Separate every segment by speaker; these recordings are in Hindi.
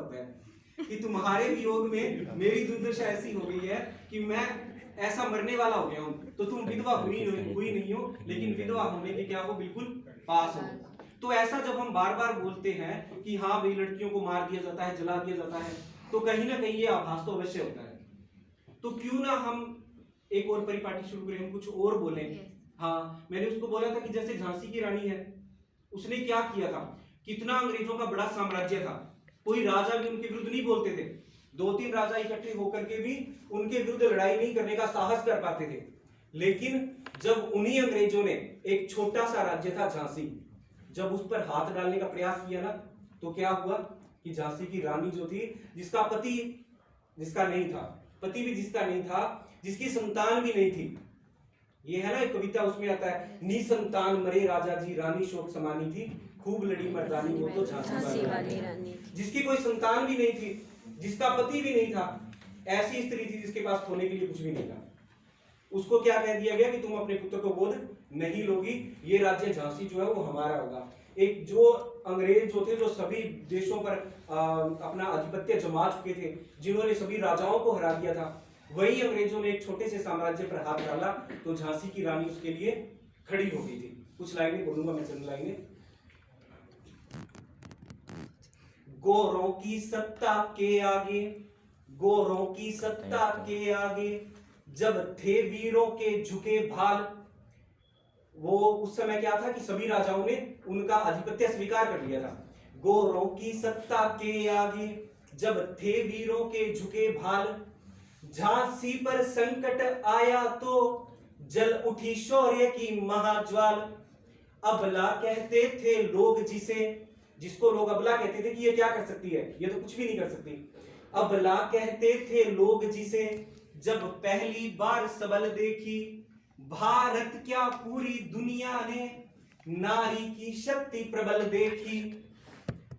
Speaker 1: होता है कि तुम्हारे वियोग में मेरी दुर्दशा ऐसी हो गई है कि मैं ऐसा मरने वाला हो गया हूँ, तो तुम विधवा हुई नहीं हो, लेकिन विधवा होने के क्या हो, बिल्कुल पास हो। तो ऐसा जब हम बार बार बोलते हैं कि हाँ भाई लड़कियों को मार दिया जाता है, जला दिया जाता है, तो कहीं ना कहीं ये आभास तो अवश्य होता है। तो क्यों ना हम एक और परिपाटी शुरू करें, हम कुछ और बोलें। हाँ, मैंने उसको बोला था कि जैसे झांसी की रानी है, उसने क्या किया था, कितना अंग्रेजों का बड़ा साम्राज्य था, कोई राजा भी उनके विरुद्ध नहीं बोलते थे, 2-3 राजा इकट्ठे होकर के भी उनके विरुद्ध लड़ाई नहीं करने का साहस कर पाते थे। लेकिन जब उन्हीं अंग्रेजों ने एक छोटा सा राज्य था झांसी, जब उस पर हाथ डालने का प्रयास किया ना, तो क्या हुआ कि झांसी की रानी जो थी, जिसका पति जिसका नहीं था, पति भी जिसका नहीं था, जिसकी संतान भी नहीं थी, ये है ना एक कविता, उसमें आता है, निसंतान मरे राजा जी, रानी शोक समानी थी, खूब लड़ी मर्दानी वो तो झांसी वाली रानी। जिसकी कोई संतान भी नहीं थी, जिसका पति भी नहीं था, ऐसी स्त्री थी जिसके पास खोने के लिए कुछ भी नहीं था, उसको क्या कह दिया गया कि तुम अपने पुत्र को गोद नहीं लोगी, ये राज्य झांसी जो है वो हमारा होगा। एक जो अंग्रेज जो थे, जो सभी देशों पर अपना आधिपत्य जमा चुके थे, जिन्होंने सभी राजाओं को हरा दिया था, वही अंग्रेजों ने एक छोटे से साम्राज्य पर हाथ डाला, तो झांसी की रानी उसके लिए खड़ी हो गई थी। कुछ लाइनें बोलूंगा मैं, चंद लाइनें। गोरों की सत्ता के आगे, गोरों की सत्ता के आगे, जब थे वीरों के झुके भाल। वो उस समय क्या था कि सभी राजाओं ने उनका आधिपत्य स्वीकार कर लिया था। गोरों की सत्ता के आगे, जब थे वीरों के झुके भाल, झांसी पर संकट आया तो जल उठी शौर्य की महाज्वाल। अबला कहते थे लोग जिसे, जिसको लोग अबला कहते थे कि ये क्या कर सकती है, ये तो कुछ भी नहीं कर सकती। अबला कहते थे लोग जिसे, जब पहली बार सबल देखी, भारत क्या पूरी दुनिया ने नारी की शक्ति प्रबल देखी।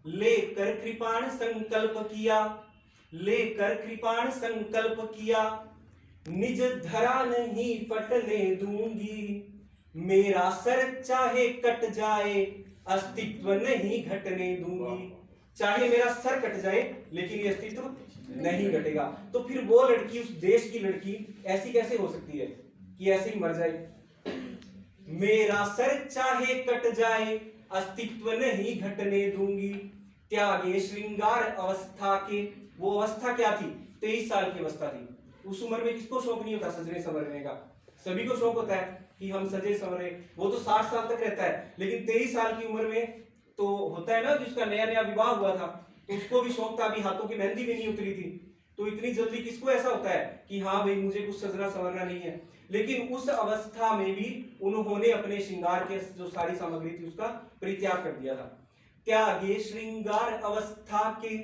Speaker 1: लेकर कृपाण संकल्प किया, लेकर कृपाण संकल्प किया, निज धरा नहीं फटने दूंगी, मेरा सर चाहे कट जाए, अस्तित्व नहीं घटने दूंगी। चाहे मेरा सर कट जाए, लेकिन ये अस्तित्व नहीं घटेगा। तो फिर वो लड़की, उस देश की लड़की ऐसी कैसे हो सकती है कि ऐसे ही मर जाए। मेरा सर चाहे कट जाए, अस्तित्व नहीं घटने दूंगी, त्यागे श्रृंगार अवस्था के। वो अवस्था क्या थी, 23 साल की अवस्था थी। उस उम्र में किसको शौक नहीं होता सजने संवरने का, सभी को शौक होता है कि हम सजे संवरे। वो तो 60 साल तक रहता है, लेकिन 23 साल की उम्र में तो होता है ना, जिसका नया नया विवाह हुआ था, तो उसको भी शौक था, अभी हाथों की मेहंदी भी नहीं उतरी थी, तो इतनी जल्दी किसको ऐसा होता है कि हाँ भाई मुझे कुछ सजना संवरना नहीं है। लेकिन उस अवस्था में भी उन्होंने अपने श्रृंगार के जो सारी सामग्री थी उसका परित्याग कर दिया था। त्यागे श्रृंगार अवस्था के,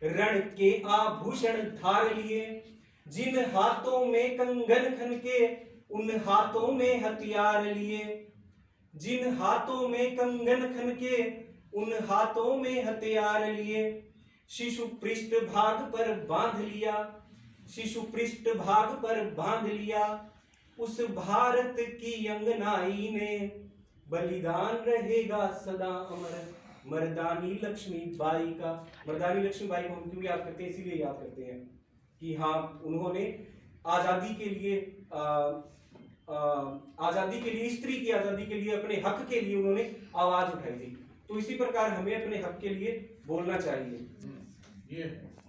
Speaker 1: रण के आभूषण धार लिए, जिन हाथों में कंगन खन के, उन हाथों में हथियार लिए। जिन हाथों में कंगन खन के, उन हाथों में हथियार लिए। शिशु पृष्ठ भाग पर बांध लिया, शिशु पृष्ठ भाग पर बांध लिया, उस भारत की अंगनाई ने, बलिदान रहेगा सदा अमर, मर्दानी लक्ष्मी बाई का। मर्दानी लक्ष्मी बाई को हम क्यों याद करते हैं, इसीलिए याद करते हैं कि हाँ उन्होंने आजादी के लिए आजादी के लिए, स्त्री की आजादी के लिए, अपने हक के लिए उन्होंने आवाज उठाई थी। तो इसी प्रकार हमें अपने हक के लिए बोलना चाहिए।